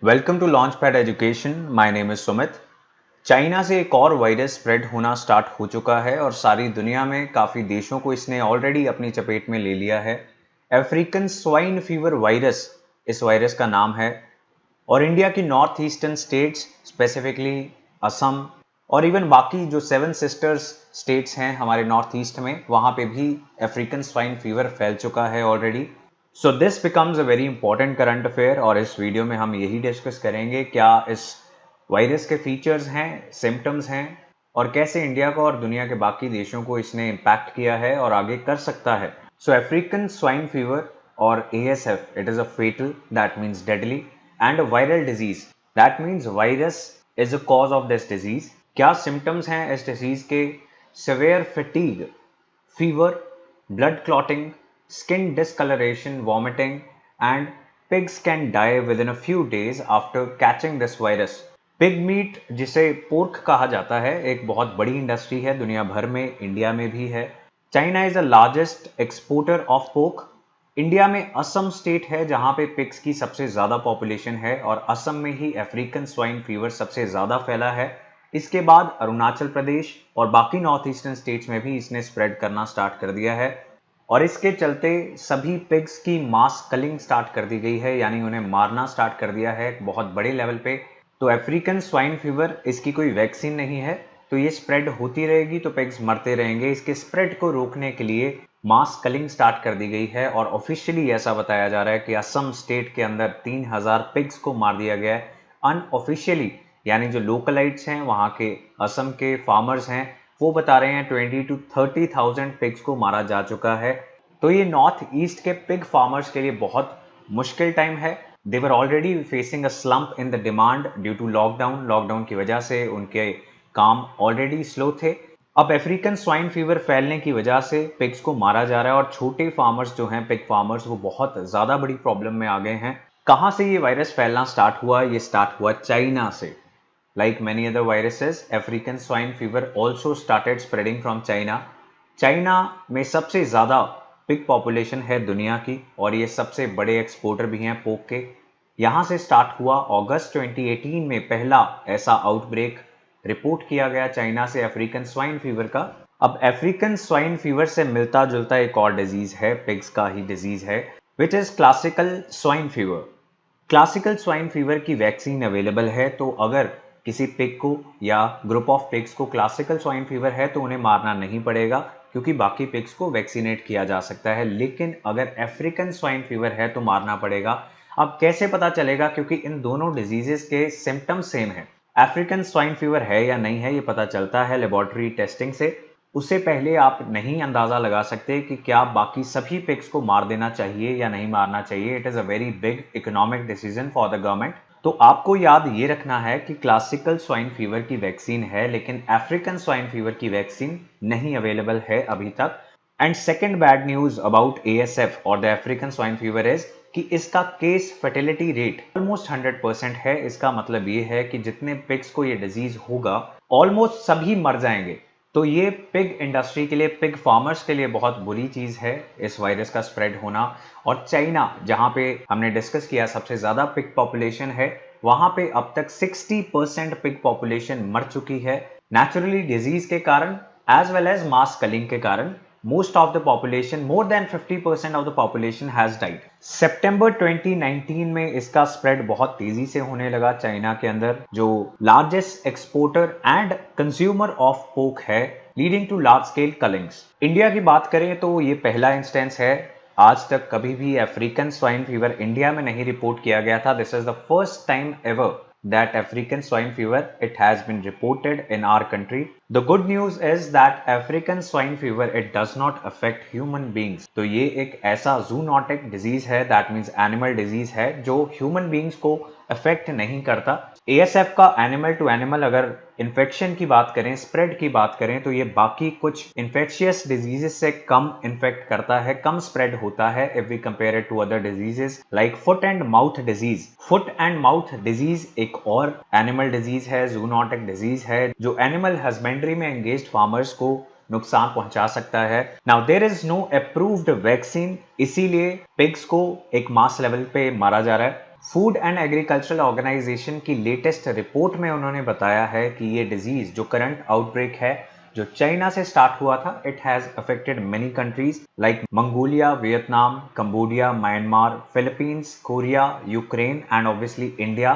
Welcome to Launchpad education. My name is Sumit. China से एक और वायरस स्प्रेड होना स्टार्ट हो चुका है और सारी दुनिया में काफ़ी देशों को इसने ऑलरेडी अपनी चपेट में ले लिया है। अफ्रीकन स्वाइन फीवर वायरस इस वायरस का नाम है और इंडिया की north eastern states specifically Assam और इवन बाकी जो 7 सिस्टर्स स्टेट्स हैं हमारे नॉर्थ ईस्ट में, वहाँ पे भी अफ्रीकन स्वाइन फीवर फैल चुका है already. So this becomes a very important current affair और इस वीडियो में हम यही डिस्कस करेंगे क्या इस वायरस के फीचर्स हैं, सिम्टम्स हैं और कैसे इंडिया को और दुनिया के बाकी देशों को इसने इम्पैक्ट किया है और आगे कर सकता है। सो अफ्रीकन स्वाइन फीवर और ASF, it is a fatal, that means deadly, and a viral disease, that means virus is a cause of this disease। क्या सिम्टम्स हैं इस डिजीज के? Severe fatigue, fever, blood clotting, skin discoloration, vomiting, and pigs can die within a few days after catching this virus। Pig meet, जिसे pork कहा जाता है, एक बहुत बड़ी इंडस्ट्री है दुनिया भर में, इंडिया में भी है। China is the largest exporter of pork. India में असम स्टेट है जहां पे पिग्स की सबसे ज्यादा पॉपुलेशन है और असम में ही अफ्रीकन स्वाइन फीवर सबसे ज्यादा फैला है। इसके बाद अरुणाचल प्रदेश और बाकी नॉर्थ ईस्टर्न स्टेट्स में भी इसने स्प्रेड करना स्टार्ट कर दिया है और इसके चलते सभी पिग्स की मास कलिंग स्टार्ट कर दी गई है, यानी उन्हें मारना स्टार्ट कर दिया है बहुत बड़े लेवल पे। तो अफ्रीकन स्वाइन फीवर, इसकी कोई वैक्सीन नहीं है, तो ये स्प्रेड होती रहेगी तो पिग्स मरते रहेंगे। इसके स्प्रेड को रोकने के लिए मास कलिंग स्टार्ट कर दी गई है और ऑफिशियली ऐसा बताया जा रहा है कि असम स्टेट के अंदर 3000 पिग्स को मार दिया गया है। अनऑफिशियली, यानी जो लोकलाइट्स हैं वहाँ के असम के फार्मर्स हैं, वो बता रहे हैं 20 to 30,000 पिग्स को मारा जा चुका है। तो ये नॉर्थ ईस्ट के पिग फार्मर्स के लिए बहुत मुश्किल टाइम है। They were already facing a slump in the demand due to lockdown की वजह से उनके काम ऑलरेडी स्लो थे। अब अफ्रीकन स्वाइन फीवर फैलने की वजह से पिग्स को मारा जा रहा है और छोटे फार्मर्स जो हैं, पिग फार्मर्स, वो बहुत ज्यादा बड़ी प्रॉब्लम में आ गए हैं। कहां से ये वायरस फैलना स्टार्ट हुआ? ये स्टार्ट हुआ चाइना से। Like many other viruses, African swine fever also started spreading from China। China में सबसे ज़्यादा पिग पॉपुलेशन है दुनिया की और ये सबसे बड़े एक्सपोर्टर भी हैं पोक के। यहाँ से स्टार्ट हुआ। अगस्त 2018 में पहला ऐसा आउटब्रेक रिपोर्ट किया गया चाइना से अफ्रीकन स्वाइन फीवर का। अब अफ्रीकन स्वाइन फीवर से मिलता जुलता एक और डिजीज है, पिग्स का ही डिजीज है, which is classical swine fever. Classical swine fever की वैक्सीन अवेलेबल है, तो अगर किसी पिग को या ग्रुप ऑफ पिग्स को क्लासिकल स्वाइन फीवर है तो उन्हें मारना नहीं पड़ेगा क्योंकि बाकी पिग्स को वैक्सीनेट किया जा सकता है। लेकिन अगर अफ्रीकन स्वाइन फीवर है तो मारना पड़ेगा। अब कैसे पता चलेगा? क्योंकि इन दोनों डिजीजेस के सिम्टम्स सेम है। अफ्रीकन स्वाइन फीवर है या नहीं है ये पता चलता है लेबोरेटरी टेस्टिंग से। उससे पहले आप नहीं अंदाजा लगा सकते कि क्या बाकी सभी पिग्स को मार देना चाहिए या नहीं मारना चाहिए। It is a very big economic decision for the government. तो आपको याद ये रखना है कि क्लासिकल स्वाइन फीवर की वैक्सीन है लेकिन अफ्रीकन स्वाइन फीवर की वैक्सीन नहीं अवेलेबल है अभी तक। And second bad news about ASF और the African swine fever is कि इसका केस फर्टिलिटी रेट ऑलमोस्ट 100% है। इसका मतलब ये है कि जितने पिग्स को ये डिजीज होगा ऑलमोस्ट सभी मर जाएंगे। तो ये पिग इंडस्ट्री के लिए, पिग फार्मर्स के लिए बहुत बुरी चीज है इस वायरस का स्प्रेड होना। और चाइना, जहां पे हमने डिस्कस किया सबसे ज्यादा पिग पॉपुलेशन है, वहां पे अब तक 60% पिग पॉपुलेशन मर चुकी है नेचुरली डिजीज के कारण as well as mass culling के कारण। Most of the population, more than 50% of the population has died। सितंबर 2019 में इसका स्प्रेड बहुत तेजी से होने लगा चाइना के अंदर, जो largest exporter and consumer of pork है, leading to large scale cullings. India की बात करें तो ये पहला इंस्टेंस है। आज तक कभी भी अफ्रीकन स्वाइन फीवर इंडिया में नहीं रिपोर्ट किया गया था। This is the first time ever that African swine fever it has been reported in our country। The good news is that African swine fever it does not affect human beings। तो ये एक ऐसा zoonotic disease है, that means animal disease है, जो human beings को affect नहीं करता। ASF का एनिमल टू एनिमल अगर इन्फेक्शन की बात करें, स्प्रेड की बात करें, तो ये बाकी कुछ इन्फेक्शियस डिजीजेस से कम इन्फेक्ट करता है, कम स्प्रेड होता है if we compare it to other diseases like foot and mouth disease. Foot and mouth disease एक और एनिमल डिजीज है, जूनोटिक डिजीज है, जो एनिमल हस्बेंड्री में एंगेज्ड फार्मर्स को नुकसान पहुंचा सकता है। Now there is no approved vaccine, इसीलिए पिग्स को एक मास लेवल पे मारा जा रहा है। फूड एंड एग्रीकल्चरल ऑर्गेनाइजेशन की लेटेस्ट रिपोर्ट में उन्होंने बताया है कि ये डिजीज जो करंट आउटब्रेक है जो चाइना से स्टार्ट हुआ था, it has affected many countries like Mongolia, Vietnam, Cambodia, Myanmar, Philippines, Korea, Ukraine and obviously India.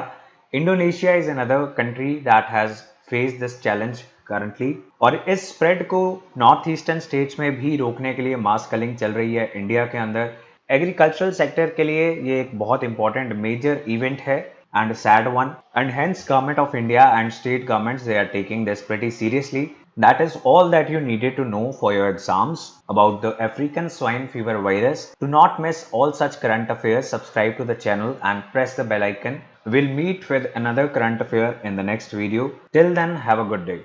Indonesia is another country that has face this challenge currently. और इस spread को north eastern states में भी रोकने के लिए मास कलिंग चल रही है इंडिया के अंदर. एग्रीकल्चरल सेक्टर के लिए ये एक बहुत इंपॉर्टेंट मेजर इवेंट है and a sad one, and hence government of India and state governments, they are taking this pretty seriously. That is all that you needed to know for your exams about the African swine fever virus. Do not miss all such current affairs. Subscribe to the channel and press the bell icon. We'll meet with another current affair in the next video. Till then, have a good day.